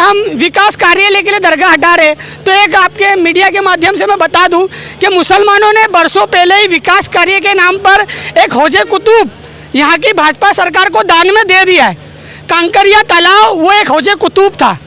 हम विकास कार्यालय के लिए दरगाह हटा रहे। तो एक आपके मीडिया के माध्यम से मैं बता दूं कि मुसलमानों ने बरसों पहले ही विकास कार्य के नाम पर एक हौजे कुतुब यहाँ की भाजपा सरकार को दान में दे दिया है। कांकरिया तालाब वो एक हौजे कुतुब था,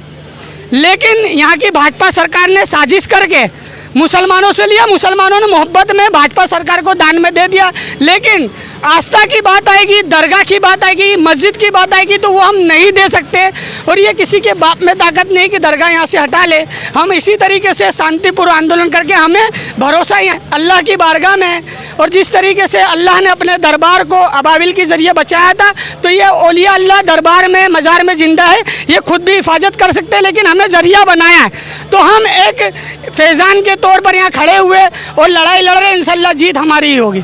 लेकिन यहाँ की भाजपा सरकार ने साजिश करके मुसलमानों से लिया। मुसलमानों ने मोहब्बत में भाजपा सरकार को दान में दे दिया। लेकिन आस्था की बात आएगी, दरगाह की बात आएगी, मस्जिद की बात आएगी तो वो हम नहीं दे सकते। और ये किसी के बाप में ताकत नहीं कि दरगाह यहाँ से हटा ले। हम इसी तरीके से शांतिपूर्ण आंदोलन करके, हमें भरोसा ही है अल्लाह की बारगाह में। और जिस तरीके से अल्लाह ने अपने दरबार को अबाबिल के ज़रिए बचाया था, तो ये औलिया अल्लाह दरबार में मज़ार में ज़िंदा है, ये खुद भी हिफाजत कर सकते हैं, लेकिन हमें ज़रिया बनाया है। तो हम एक फैज़ान के तौर पर यहाँ खड़े हुए और लड़ाई लड़ रहे हैं, इंशाल्लाह जीत हमारी ही होगी।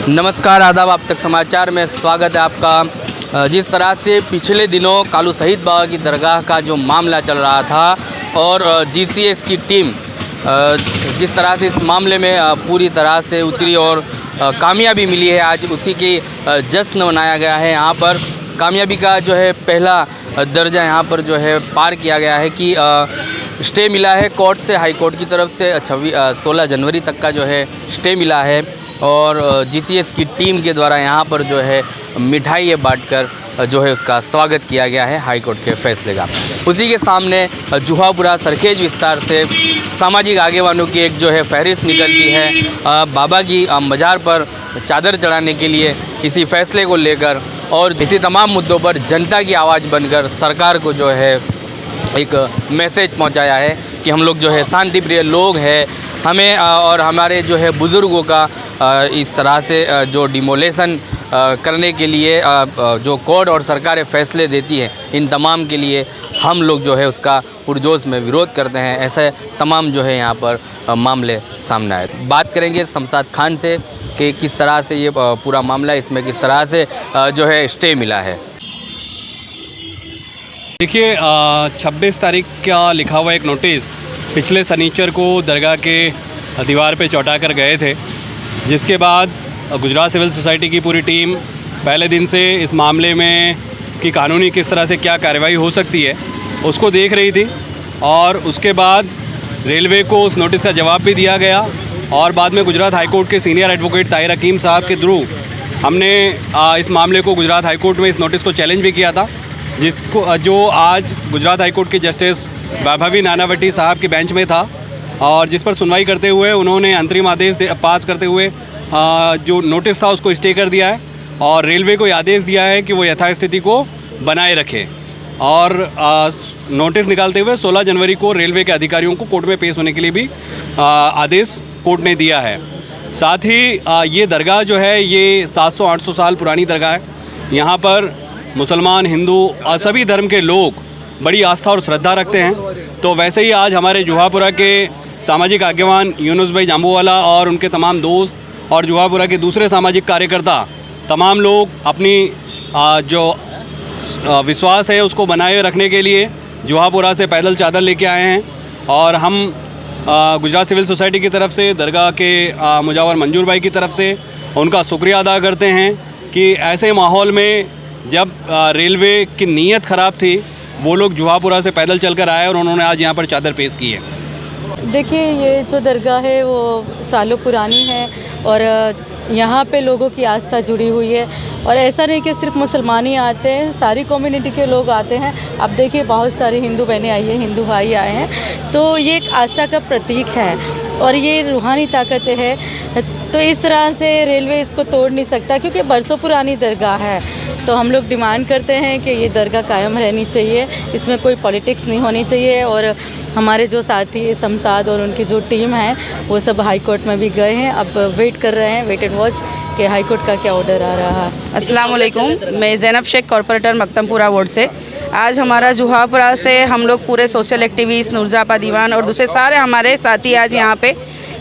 नमस्कार, आदाब, आप तक समाचार में स्वागत है आपका। जिस तरह से पिछले दिनों कालू शहीद बाबा की दरगाह का जो मामला चल रहा था और जीसीएस की टीम जिस तरह से इस मामले में पूरी तरह से उतरी और कामयाबी मिली है, आज उसी की जश्न मनाया गया है। यहाँ पर कामयाबी का जो है पहला दर्जा यहाँ पर जो है पार किया गया है कि स्टे मिला है कोर्ट से, हाई कोर्ट की तरफ से 16 जनवरी तक का जो है स्टे मिला है। और जीसीएस की टीम के द्वारा यहाँ पर जो है मिठाई बांटकर जो है उसका स्वागत किया गया है हाई कोर्ट के फैसले का। उसी के सामने जुहापुरा सरखेज विस्तार से सामाजिक आगेवानों की एक जो है फहरिस्त निकलती है बाबा की मज़ार पर चादर चढ़ाने के लिए। इसी फैसले को लेकर और इसी तमाम मुद्दों पर जनता की आवाज़ बनकर सरकार को जो है एक मैसेज पहुंचाया है कि हम लोग जो है शांति प्रिय लोग हैं, हमें और हमारे जो है बुज़ुर्गों का इस तरह से जो डिमोलेशन करने के लिए जो कोर्ट और सरकारें फ़ैसले देती हैं, इन तमाम के लिए हम लोग जो है उसका पुरजोश में विरोध करते हैं। ऐसे तमाम जो है यहाँ पर मामले सामने आए। बात करेंगे शमशाद खान से कि किस तरह से ये पूरा मामला, इसमें किस तरह से जो है स्टे मिला है। देखिए, 26 तारीख का लिखा हुआ एक नोटिस पिछले शनिचर को दरगाह के दीवार पे चौंटा कर गए थे, जिसके बाद गुजरात सिविल सोसाइटी की पूरी टीम पहले दिन से इस मामले में कि कानूनी किस तरह से क्या कार्रवाई हो सकती है उसको देख रही थी। और उसके बाद रेलवे को उस नोटिस का जवाब भी दिया गया और बाद में गुजरात हाई कोर्ट के सीनियर एडवोकेट ताहिर हकीम साहब के थ्रू हमने इस मामले को गुजरात हाई कोर्ट में इस नोटिस को चैलेंज भी किया था, जिसको जो आज गुजरात हाई कोर्ट के जस्टिस वैभवी नानावटी साहब के बेंच में था। और जिस पर सुनवाई करते हुए उन्होंने अंतरिम आदेश पास करते हुए जो नोटिस था उसको स्टे कर दिया है और रेलवे को आदेश दिया है कि वो यथास्थिति को बनाए रखे। और नोटिस निकालते हुए 16 जनवरी को रेलवे के अधिकारियों को कोर्ट में पेश होने के लिए भी आदेश कोर्ट ने दिया है। साथ ही ये दरगाह जो है ये 700-800 साल पुरानी दरगाह है। यहाँ पर मुसलमान, हिंदू और सभी धर्म के लोग बड़ी आस्था और श्रद्धा रखते हैं। तो वैसे ही आज हमारे जुहापुरा के सामाजिक आगेवान यूनुस भाई जाम्बूवाला और उनके तमाम दोस्त और जुहापुरा के दूसरे सामाजिक कार्यकर्ता तमाम लोग अपनी जो विश्वास है उसको बनाए रखने के लिए जुहापुरा से पैदल चादर लेके आए हैं। और हम गुजरात सिविल सोसाइटी की तरफ से, दरगाह के मुजावर मंजूर भाई की तरफ से उनका शुक्रिया अदा करते हैं कि ऐसे माहौल में जब रेलवे की नीयत ख़राब थी, वो लोग जुहापुरा से पैदल चलकर आए और उन्होंने आज यहाँ पर चादर पेश की है। देखिए, ये जो दरगाह है वो सालों पुरानी है और यहाँ पे लोगों की आस्था जुड़ी हुई है। और ऐसा नहीं कि सिर्फ मुसलमान ही आते हैं, सारी कम्युनिटी के लोग आते हैं। अब देखिए, बहुत सारी हिंदू बहनें आई हैं, हिंदू भाई आए हैं। तो ये एक आस्था का प्रतीक है और ये रूहानी ताकत है। तो इस तरह से रेलवे इसको तोड़ नहीं सकता, क्योंकि बरसों पुरानी दरगाह है। तो हम लोग डिमांड करते हैं कि ये दरगाह कायम रहनी चाहिए, इसमें कोई पॉलिटिक्स नहीं होनी चाहिए। और हमारे जो साथी शमशाद और उनकी जो टीम है वो सब हाई कोर्ट में भी गए हैं। अब वेट कर रहे हैं, वेट एंड वॉच कि हाई कोर्ट का क्या ऑर्डर आ रहा है। अस्सलाम वालेकुम, मैं ज़ैनब शेख, कॉर्पोरेटर मकदमपुरा वार्ड से। आज हमारा जुहापुरा से हम लोग पूरे सोशल एक्टिविस्ट, नूरजहां दीवान और दूसरे सारे हमारे साथी आज यहाँ पे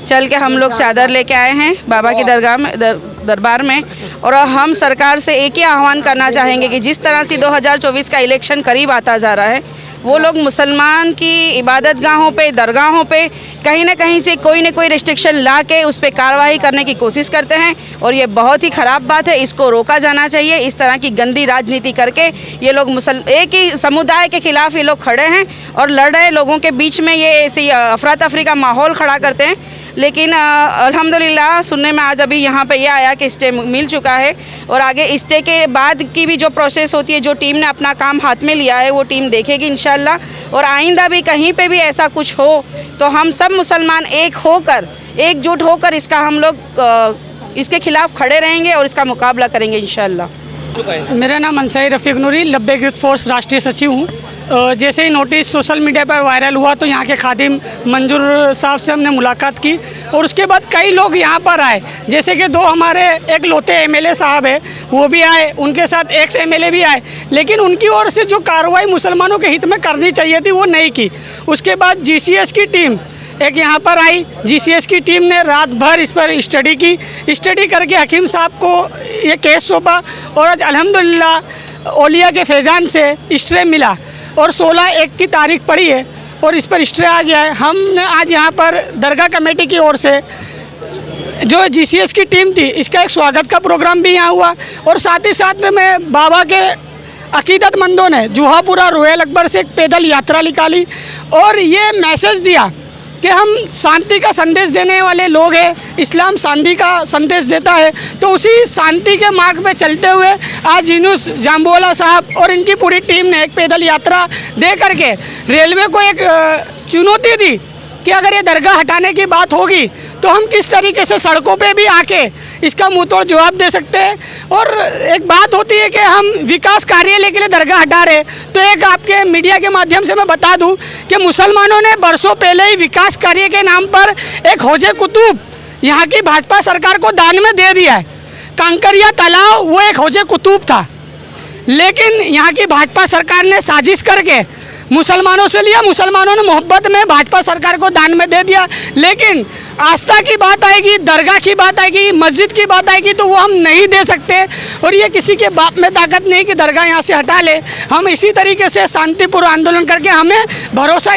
चल के हम लोग चादर लेके आए हैं बाबा की दरगाह में, दरबार में। और हम सरकार से एक ही आह्वान करना चाहेंगे कि जिस तरह से 2024 का इलेक्शन करीब आता जा रहा है, वो लोग मुसलमान की इबादत गाहों पे, दरगाहों पे कहीं ना कहीं से कोई ना कोई रिस्ट्रिक्शन ला के उस पर कार्रवाई करने की कोशिश करते हैं और ये बहुत ही ख़राब बात है। इसको रोका जाना चाहिए। इस तरह की गंदी राजनीति करके ये लोग एक ही समुदाय के खिलाफ ये लोग खड़े हैं और लड़ रहे लोगों के बीच में ये ऐसी अफरा तफरी का माहौल खड़ा करते हैं। लेकिन अल्हम्दुलिल्लाह सुनने में आज अभी यहाँ पे ये आया कि स्टे मिल चुका है और आगे स्टे के बाद की भी जो प्रोसेस होती है, जो टीम ने अपना काम हाथ में लिया है वो टीम देखेगी इंशाल्लाह। और आइंदा भी कहीं पे भी ऐसा कुछ हो तो हम सब मुसलमान एकजुट होकर इसका हम लोग इसके खिलाफ खड़े रहेंगे और इसका मुकाबला करेंगे इंशाल्लाह। मेरा नाम अंसारी रफ़ीक नूरी, लब्बैक यूथ फोर्स राष्ट्रीय सचिव हूँ। जैसे ही नोटिस सोशल मीडिया पर वायरल हुआ तो यहाँ के खादिम मंजूर साहब से हमने मुलाकात की और उसके बाद कई लोग यहाँ पर आए। जैसे कि दो हमारे एक लोते एमएलए साहब है वो भी आए, उनके साथ एक्स एमएलए भी आए, लेकिन उनकी ओर से जो कार्रवाई मुसलमानों के हित में करनी चाहिए थी वो नहीं की। उसके बाद जीसीएस की टीम एक यहाँ पर आई। जीसीएस की टीम ने रात भर इस पर स्टडी करके हकीम साहब को ये केस सौंपा और आज अल्हम्दुलिल्लाह ओलिया के फैज़ान से स्टे मिला और 16/1 की तारीख पड़ी है और इस पर स्टे आ गया है। हमने आज यहाँ पर दरगाह कमेटी की ओर से जो जीसीएस की टीम थी इसका एक स्वागत का प्रोग्राम भी यहाँ हुआ और साथ ही साथ में बाबा के अकीदतमंदों ने जुहापुरा रोयल अकबर से एक पैदल यात्रा निकाली और ये मैसेज दिया कि हम शांति का संदेश देने वाले लोग हैं, इस्लाम शांति का संदेश देता है। तो उसी शांति के मार्ग पे चलते हुए आज यूनुस जाम्बोला साहब और इनकी पूरी टीम ने एक पैदल यात्रा दे करके रेलवे को एक चुनौती दी कि अगर ये दरगाह हटाने की बात होगी तो हम किस तरीके से सड़कों पे भी आके इसका मुंह तोड़ जवाब दे सकते हैं। और एक बात होती है कि हम विकास कार्यालय के लिए दरगाह हटा रहे, तो एक आपके मीडिया के माध्यम से मैं बता दूं कि मुसलमानों ने बरसों पहले ही विकास कार्य के नाम पर एक हौजे कुतुब यहाँ की भाजपा सरकार को दान में दे दिया है। कांकरिया तालाब वो एक हौजे कुतुब था, लेकिन यहाँ की भाजपा सरकार ने साजिश करके मुसलमानों से लिया, मुसलमानों ने मोहब्बत में भाजपा सरकार को दान में दे दिया। लेकिन आस्था की बात आएगी, दरगाह की बात आएगी, मस्जिद की बात आएगी तो वो हम नहीं दे सकते और ये किसी के बाप में ताकत नहीं कि दरगाह यहाँ से हटा ले। हम इसी तरीके से शांतिपूर्ण आंदोलन करके हमें भरोसा